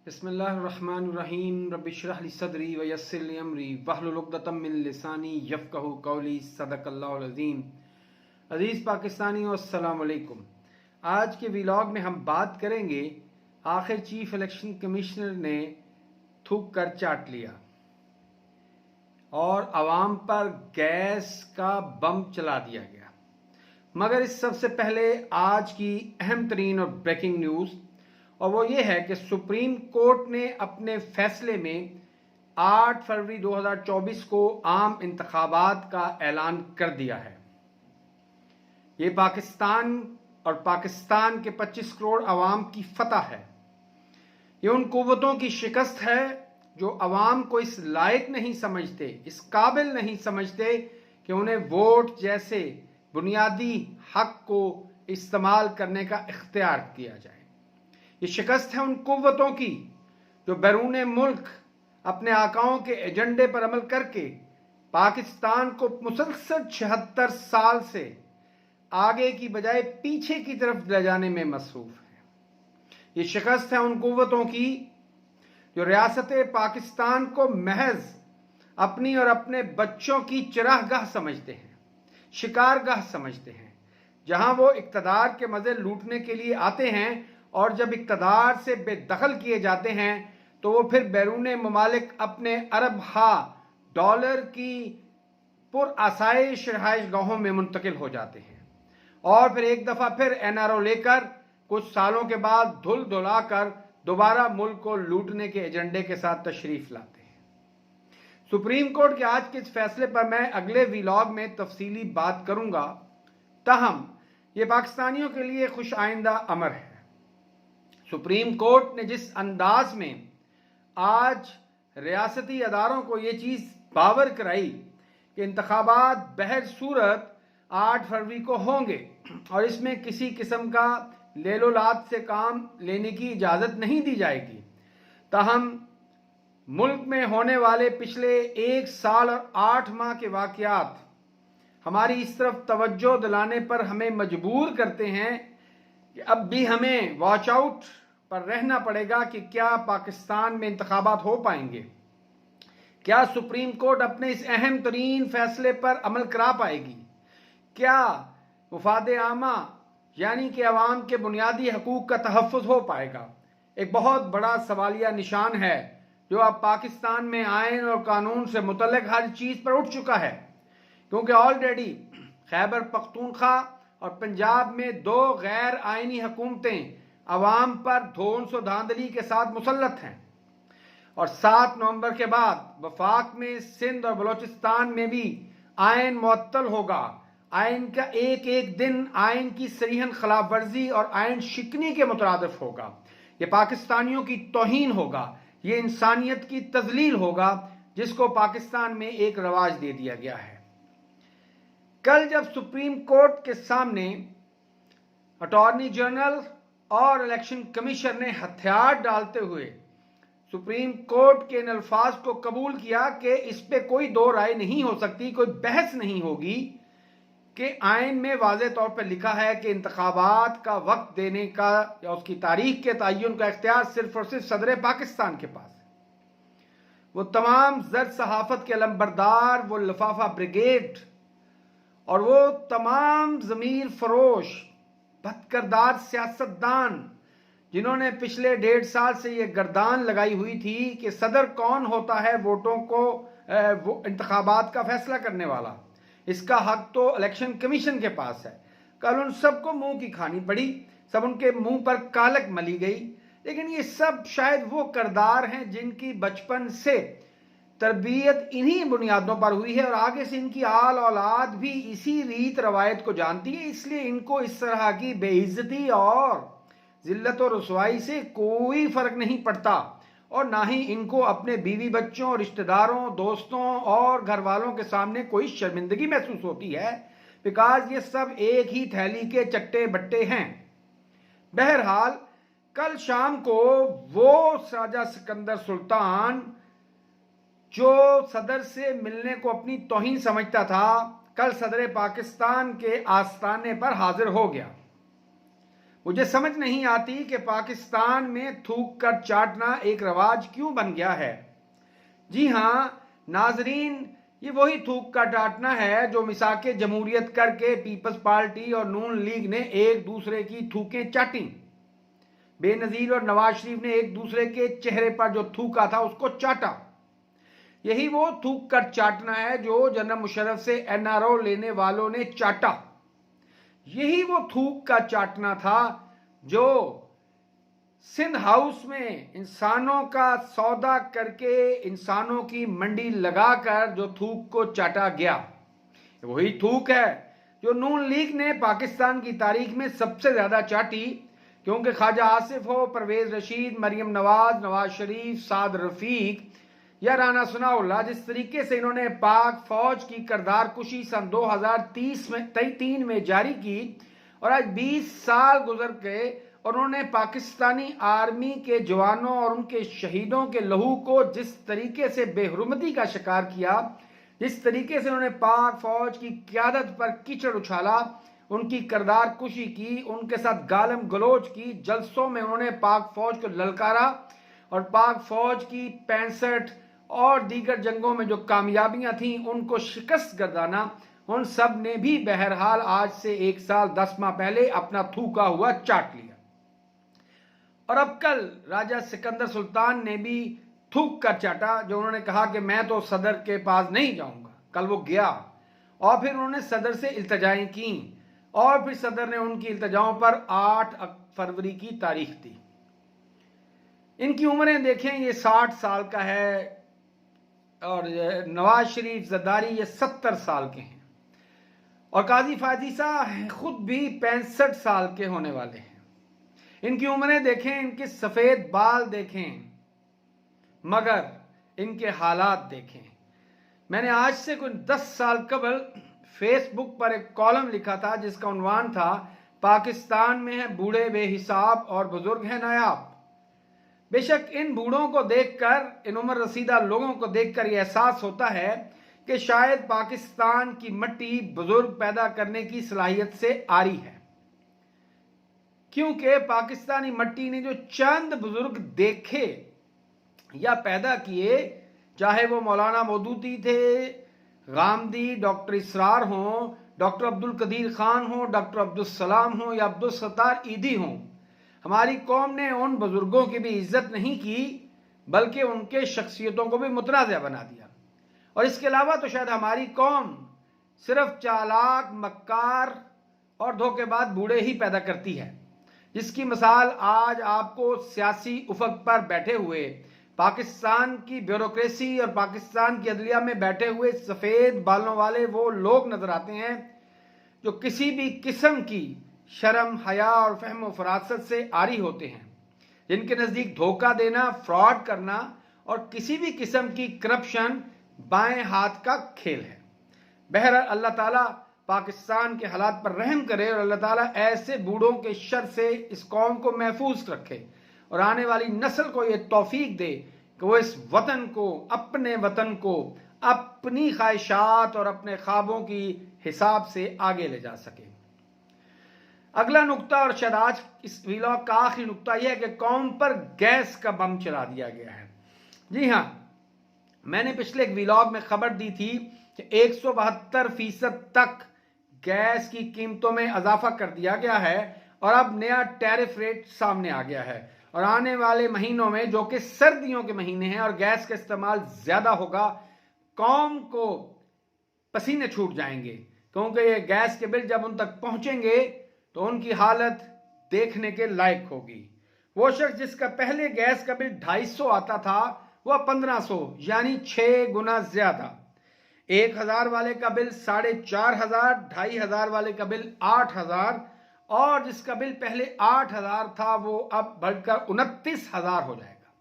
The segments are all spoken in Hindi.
बिस्मिल्लाहिर्रहमानिर्रहीम रब्बिश्रह ली सदरी व यस्सिर ली अमरी वहलुल उक़दतम मिन लिसानी यफ़क़हू क़ौली सदक़ल्लाहुल अज़ीम। अज़ीज़ पाकिस्तानियों, अस्सलाम वालेकुम। आज के व्लॉग में हम बात करेंगे, आखिर चीफ इलेक्शन कमिश्नर ने थूक कर चाट लिया और आवाम पर गैस का बम चला दिया गया। मगर इस सबसे पहले आज की अहम तरीन और ब्रेकिंग न्यूज़, और वो ये है कि सुप्रीम कोर्ट ने अपने फैसले में 8 फरवरी 2024 को आम इंतखाबात का ऐलान कर दिया है। ये पाकिस्तान और पाकिस्तान के 25 करोड़ अवाम की फतह है। ये उन कुव्वतों की शिकस्त है जो अवाम को इस लायक नहीं समझते, इस काबिल नहीं समझते कि उन्हें वोट जैसे बुनियादी हक को इस्तेमाल करने का इख्तियार दिया जाए। ये शिकस्त है उन कुव्वतों की जो बैरून मुल्क अपने आकाओं के एजेंडे पर अमल करके पाकिस्तान को मुसलसल 76 साल से आगे की बजाय पीछे की तरफ ले जाने में मसरूफ है। ये शिकस्त है उन कुव्वतों की जो रियासत पाकिस्तान को महज अपनी और अपने बच्चों की चरागाह समझते हैं, शिकारगाह समझते हैं, जहां वो इक्तदार के मजे लूटने के लिए आते हैं और जब इक्तदार से बेदखल किए जाते हैं तो वो फिर बैरून ममालिक अपने अरब डॉलर की पुरआसाइश रिहाइश गाहों में मुंतकिल हो जाते हैं और फिर एक दफ़ा फिर NRO लेकर कुछ सालों के बाद धुल धुलाकर दोबारा मुल्क को लूटने के एजेंडे के साथ तशरीफ लाते हैं। सुप्रीम कोर्ट के आज के इस फैसले पर मैं अगले व्लॉग में तफसीली बात करूंगा। ताहम ये पाकिस्तानियों के लिए खुश आइंदा अमर है। सुप्रीम कोर्ट ने जिस अंदाज में आज रियासती अदारों को ये चीज़ बावर कराई कि इंतखाबात बहर सूरत 8 फरवरी को होंगे और इसमें किसी किस्म का लेलोलात से काम लेने की इजाज़त नहीं दी जाएगी, ताहम मुल्क में होने वाले पिछले 1 साल और 8 माह के वाक़यात हमारी इस तरफ तवज्जो दिलाने पर हमें मजबूर करते हैं कि अब भी हमें वॉच आउट पर रहना पड़ेगा कि क्या पाकिस्तान में इंतखाबात हो पाएंगे, क्या सुप्रीम कोर्ट अपने इस अहम तरीन फैसले पर अमल करा पाएगी, क्या मुफाद आमा यानी कि अवाम के बुनियादी हकूक का तहफ़्फ़ुज़ हो पाएगा। एक बहुत बड़ा सवालिया निशान है जो अब पाकिस्तान में आइन और कानून से मुतल्लिक़ हर चीज़ पर उठ चुका है, क्योंकि ऑलरेडी खैबर पख्तूनख्वा और पंजाब में 2 गैर आइनी हुकूमतें अवाम पर धौंस और धांधली के साथ मुसल्लत हैं और 7 नवंबर के बाद वफाक में सिंध और बलोचिस्तान में भी आइन मुअत्तल होगा। आइन का एक एक दिन आइन की सरीहन खिलाफ वर्जी और आइन शिकनी के मुतरादिफ होगा। ये पाकिस्तानियों की तौहीन होगा, ये इंसानियत की तजलील होगा जिसको पाकिस्तान में एक रवाज दे दिया गया है। कल जब सुप्रीम कोर्ट के सामने अटॉर्नी जनरल और इलेक्शन कमीशन ने हथियार डालते हुए सुप्रीम कोर्ट के इन अल्फाज को कबूल किया कि इस पे कोई दो राय नहीं हो सकती, कोई बहस नहीं होगी कि आइन में वाज़ेह तौर पर लिखा है कि इंतखाबात का वक्त देने का या उसकी तारीख के तयन का इख्तियार सिर्फ और सिर्फ सदर पाकिस्तान के पास है। वो तमाम जर्द सहाफत के अलंबरदार, वो लफाफा ब्रिगेड और वो तमाम ज़मीर फरोश बदकिरदार सियासतदान जिन्होंने पिछले 1.5 साल से ये गर्दान लगाई हुई थी कि सदर कौन होता है वोटों को वो इंतखाबात का फैसला करने वाला, इसका हक तो इलेक्शन कमीशन के पास है। कल उन सबको मुंह की खानी पड़ी, सब उनके मुंह पर कालक मली गई। लेकिन ये सब शायद वो किरदार हैं जिनकी बचपन से तरबियत इन्हीं बुनियादों पर हुई है और आगे से इनकी आल औलाद भी इसी रीत रवायत को जानती है, इसलिए इनको इस तरह की बेइज्जती और जिल्लत और रुसवाई से कोई फर्क नहीं पड़ता और ना ही इनको अपने बीवी बच्चों और रिश्तेदारों, दोस्तों और घर वालों के सामने कोई शर्मिंदगी महसूस होती है, बिकॉज ये सब एक ही थैली के चट्टे बट्टे हैं। बहरहाल कल शाम को वो राजा सिकंदर सुल्तान जो सदर से मिलने को अपनी तौहीन समझता था, कल सदर पाकिस्तान के आस्ताने पर हाजिर हो गया। मुझे समझ नहीं आती कि पाकिस्तान में थूक कर चाटना एक रवाज क्यों बन गया है। जी हां नाजरीन, ये वही थूक का चाटना है जो मिसाके जमहूरियत करके पीपल्स पार्टी और नून लीग ने एक दूसरे की थूकें चाटी। बेनजीर और नवाज शरीफ ने एक दूसरे के चेहरे पर जो थूका था उसको चाटा। यही वो थूक कर चाटना है जो जनरल मुशर्रफ से एनआरओ लेने वालों ने चाटा। यही वो थूक का चाटना था जो सिंध हाउस में इंसानों का सौदा करके इंसानों की मंडी लगाकर जो थूक को चाटा गया। वही थूक है जो नून लीग ने पाकिस्तान की तारीख में सबसे ज्यादा चाटी, क्योंकि ख्वाजा आसिफ हो, परवेज रशीद, मरियम नवाज, नवाज शरीफ, साद रफीक या राना सनाउल्लाह, जिस तरीके से इन्होंने पाक फौज की करदार कुशी सन 2003 में जारी की और आज 20 साल गुजर गए और उन्होंने पाकिस्तानी आर्मी के जवानों और उनके शहीदों के लहू को जिस तरीके से बेहुरमती का शिकार किया, जिस तरीके से उन्होंने पाक फौज की क्यादत पर कीचड़ उछाला, उनकी करदार कुशी की, उनके साथ गालम गलोच की, जलसों में उन्होंने पाक फौज को ललकारा और पाक फौज की 65 और दीगर जंगों में जो कामयाबियां थीं उनको शिकस्त गर्दाना, उन सब ने भी बहरहाल आज से 1 साल 10 माह पहले अपना थूका हुआ चाट लिया। और अब कल राजा सिकंदर सुल्तान ने भी थूक कर चाटा, जो उन्होंने कहा कि मैं तो सदर के पास नहीं जाऊंगा। कल वो गया और फिर उन्होंने सदर से इल्तजाएं की और फिर सदर ने उनकी इल्तजाओं पर 8 फरवरी की तारीख दी। इनकी उम्रें देखें, ये 60 साल का है और नवाज शरीफ जरदारी ये 70 साल के हैं और काजी फाजीसा खुद भी 65 साल के होने वाले हैं। इनकी उम्रें देखें, इनके सफेद बाल देखें, मगर इनके हालात देखें। मैंने आज से कुछ 10 साल कबल फेसबुक पर एक कॉलम लिखा था जिसका उन्वान था पाकिस्तान में है बूढ़े बेहिसाब और बुजुर्ग हैं नायाब। बेशक इन बूढ़ों को देखकर, इन उम्र रसीदा लोगों को देखकर यह एहसास होता है कि शायद पाकिस्तान की मट्टी बुजुर्ग पैदा करने की सलाहियत से आरी है, क्योंकि पाकिस्तानी मट्टी ने जो चंद बुजुर्ग देखे या पैदा किए, चाहे वो मौलाना मौदूदी थे, गामदी, डॉक्टर इसरार हों, डॉक्टर अब्दुल कदीर खान हो, डॉक्टर अब्दुल सलाम हो या अब्दुल सत्तार ईदी हों, हमारी कौम ने उन बुजुर्गों की भी इज्जत नहीं की बल्कि उनके शख्सियतों को भी मुतनाज़ बना दिया। और इसके अलावा तो शायद हमारी कौम सिर्फ चालाक, मक्कार और धोखेबाज बूढ़े ही पैदा करती है, जिसकी मिसाल आज आपको सियासी उफक पर बैठे हुए पाकिस्तान की ब्यूरोक्रेसी और पाकिस्तान की अदलिया में बैठे हुए सफ़ेद बालों वाले वो लोग नजर आते हैं जो किसी भी किस्म की शर्म, हया और फहम व फरासत से आरी होते हैं, जिनके नज़दीक धोखा देना, फ्रॉड करना और किसी भी किस्म की करप्शन बाएं हाथ का खेल है। बहरहाल अल्लाह ताला पाकिस्तान के हालात पर रहम करे और अल्लाह ताला ऐसे बूढ़ों के शर से इस कौम को महफूज रखे और आने वाली नस्ल को यह तौफीक दे कि वो इस वतन को, अपने वतन को अपनी ख्वाहिशात और अपने ख्वाबों की हिसाब से आगे ले जा सके। अगला नुक्ता और शायद आज इस व्लॉग का आखिरी नुक्ता यह है कि कौम पर गैस का बम चला दिया गया है। जी हाँ, मैंने पिछले एक व्लॉग में खबर दी थी कि 172% तक गैस की कीमतों में इजाफा कर दिया गया है और अब नया टैरिफ रेट सामने आ गया है और आने वाले महीनों में, जो कि सर्दियों के महीने हैं और गैस का इस्तेमाल ज्यादा होगा, कौम को पसीने छूट जाएंगे, क्योंकि ये गैस के बिल जब उन तक पहुंचेंगे तो उनकी हालत देखने के लायक होगी। वो शख्स जिसका पहले गैस का बिल 250 आता था वह 1500 यानी 6 गुना ज्यादा, 1000 वाले का बिल 4500, 2500 वाले का बिल 8000 और जिसका बिल पहले 8000 था वो अब बढ़कर 29000 हो जाएगा।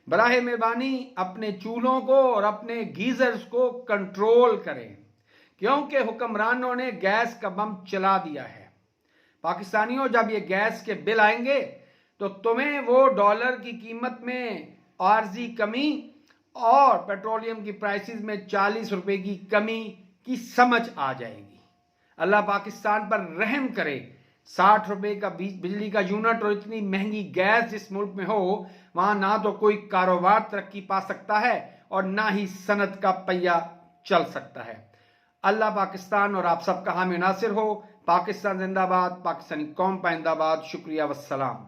बराहे मेहरबानी अपने चूल्हों को और अपने गीजर्स को कंट्रोल करें, क्योंकि हुक्मरानों ने गैस का बम चला दिया है। पाकिस्तानियों, जब ये गैस के बिल आएंगे तो तुम्हें वो डॉलर की कीमत में आर्जी कमी और पेट्रोलियम की प्राइसेस में 40 रुपए की कमी की समझ आ जाएगी। अल्लाह पाकिस्तान पर रहम करे, 60 रुपए का बिजली का यूनिट और इतनी महंगी गैस जिस मुल्क में हो, वहां ना तो कोई कारोबार तरक्की पा सकता है और ना ही सनत का पहिया चल सकता है। अल्लाह पाकिस्तान और आप सबका हामी नासिर हो। पाकिस्तान जिंदाबाद, पाकिस्तानी कौम पाइंदाबाद। शुक्रिया, वस्सलाम।